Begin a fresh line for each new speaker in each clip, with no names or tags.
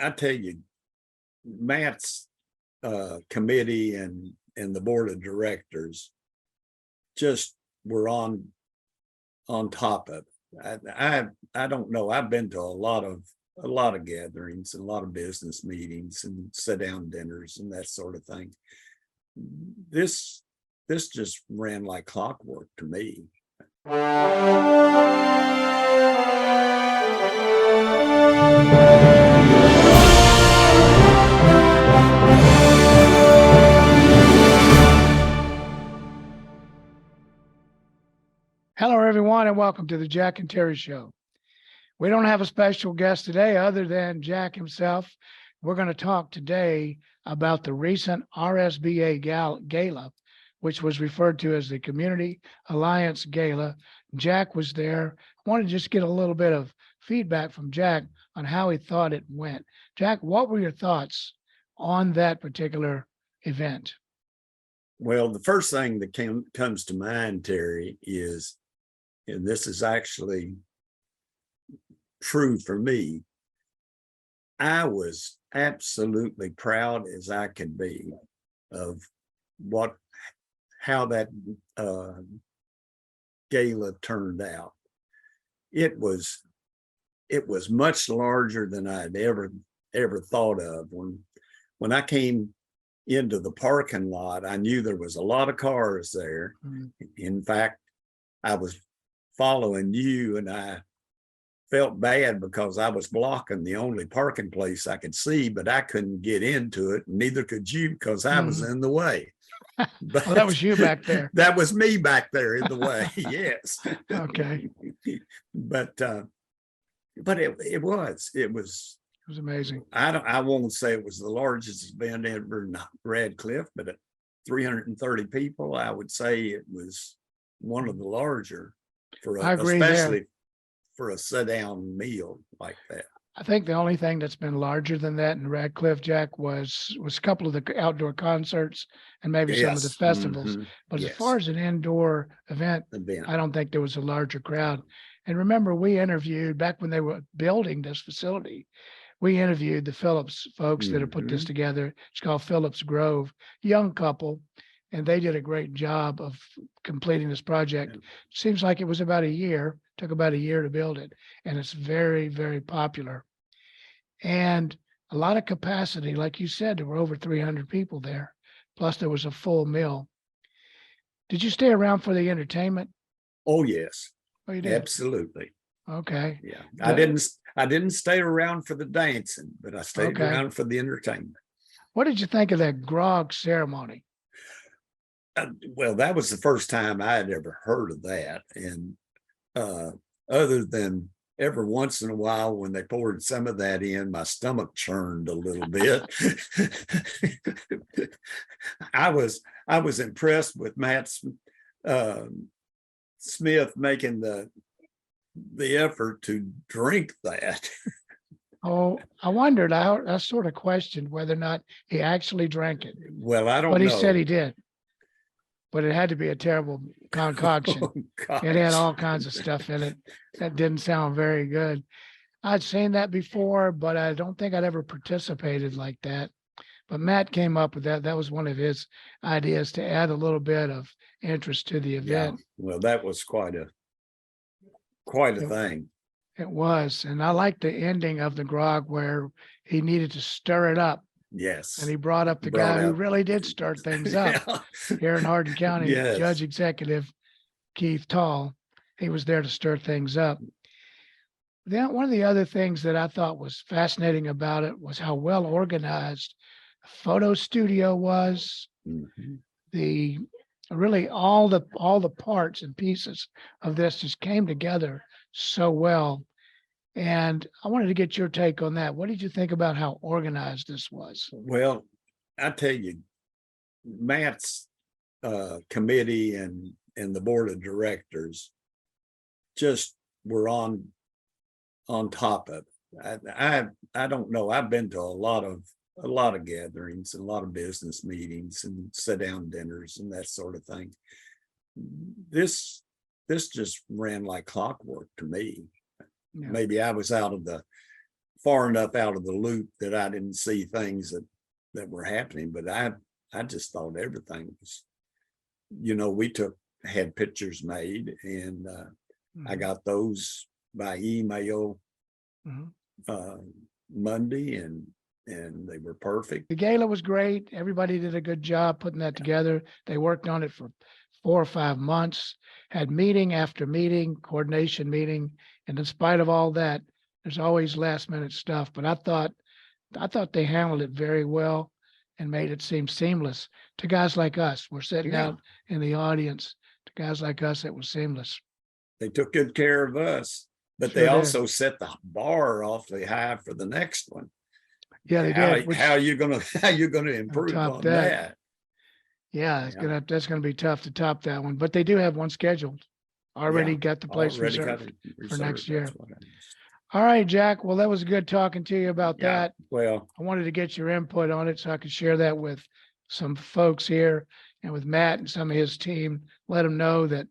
I tell you, Matt's committee and the board of directors just were on top of it. I don't know. I've been to a lot of gatherings and a lot of business meetings and sit down dinners and that sort of thing. This just ran like clockwork to me.
Hello, everyone, and welcome to the Jack and Terry Show. We don't have a special guest today other than Jack himself. We're going to talk today about the recent RSBA Gala, which was referred to as the Community Alliance Gala. Jack was there. I wanted to just get a little bit of feedback from Jack on how he thought it went. Jack, what were your thoughts on that particular event?
Well, the first thing that comes to mind, Terry, is, and this is actually true for me, I was absolutely proud as I could be of how that gala turned out. It was much larger than I'd ever thought of. When I came into the parking lot, I knew there was a lot of cars there. Mm-hmm. In fact, I was following you and I felt bad because I was blocking the only parking place I could see, but I couldn't get into it. Neither could you because I was in the way.
But well, that was you back there.
That was me back there in the way. Yes.
Okay.
But it was
amazing.
I won't say it was the largest event ever in Radcliff, but at 330 people, I would say it was one of the larger especially for a sit-down meal like that.
I think the only thing that's been larger than that in Radcliff, Jack, was a couple of the outdoor concerts and maybe some of the festivals. Mm-hmm. But as far as an indoor event, I don't think there was a larger crowd. And remember, we interviewed back when they were building this facility. We interviewed the Phillips folks that have put this together. It's called Phillips Grove, young couple, and they did a great job of completing this project. Seems like it was about a year, took about a year to build it, and it's very, very popular. And a lot of capacity, like you said, there were over 300 people there, plus there was a full mill. Did you stay around for the entertainment?
Oh, yes.
Oh, you did?
Absolutely.
Okay.
Yeah. I didn't stay around for the dancing, but I stayed around for the entertainment.
What did you think of that grog ceremony?
Well, that was the first time I had ever heard of that. And other than every once in a while when they poured some of that in, my stomach churned a little bit. I was impressed with Matt Smith making the effort to drink that.
Oh, I wondered. I sort of questioned whether or not he actually drank it.
Well, I don't know.
But he said he did. But it had to be a terrible concoction. It had all kinds of stuff in it that didn't sound very good. I'd seen that before, but I don't think I'd ever participated like that. But Matt came up with that. That was one of his ideas to add a little bit of interest to the event.
Yeah. Well, that was quite a thing.
It was. And I liked the ending of the grog where he needed to stir it up.
Yes.
And he brought up the guy who really did start things up here in Hardin County, yes. Judge Executive Keith Tall. He was there to stir things up. Then one of the other things that I thought was fascinating about it was how well organized the photo studio was. Mm-hmm. Really all the parts and pieces of this just came together so well. And I wanted to get your take on that. What did you think about how organized this was?
Well, I tell you, Matt's committee and the board of directors just were on top of it. I don't know. I've been to a lot of gatherings and a lot of business meetings and sit down dinners and that sort of thing. This just ran like clockwork to me. Yeah. Maybe I was out of the far enough out of the loop that I didn't see things that were happening, but I just thought everything was, we had pictures made, and I got those by email Monday, and they were perfect.
The gala was great. Everybody did a good job putting that together. They worked on it for 4 or 5 months, had meeting after meeting, coordination meeting. And in spite of all that, there's always last minute stuff. But I thought they handled it very well and made it seem seamless to guys like us. We're sitting out in the audience. To guys like us, it was seamless.
They took good care of us, but they also set the bar awfully high for the next one.
Yeah, they did.
How you gonna improve on that?
Yeah, that's gonna be tough to top that one. But they do have one scheduled. Already got the place reserved for next year. All right, Jack. Well, that was good talking to you about that.
Well,
I wanted to get your input on it so I could share that with some folks here and with Matt and some of his team. Let them know that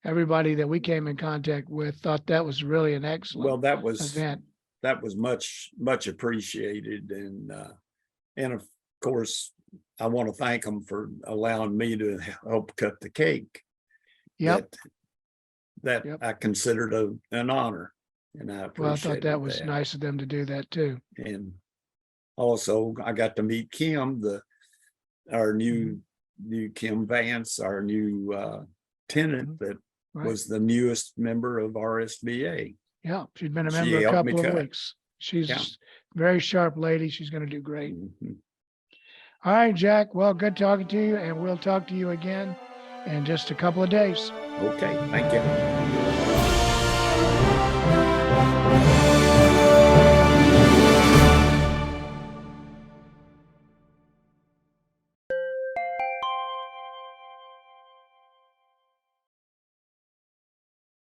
everybody that we came in contact with thought that was really an excellent event.
That was much appreciated, and of course I want to thank them for allowing me to help cut the cake.
Yep.
That I considered an honor, and I appreciate.
Well, I thought that was nice of them to do that too.
And also, I got to meet Kim, our new Kim Vance, our new tenant that was the newest member of RSBA.
Yeah, she's been a member a couple of weeks. She's a very sharp lady. She's going to do great. All right, Jack. Well, good talking to you, and we'll talk to you again in just a couple of days.
Okay, thank you.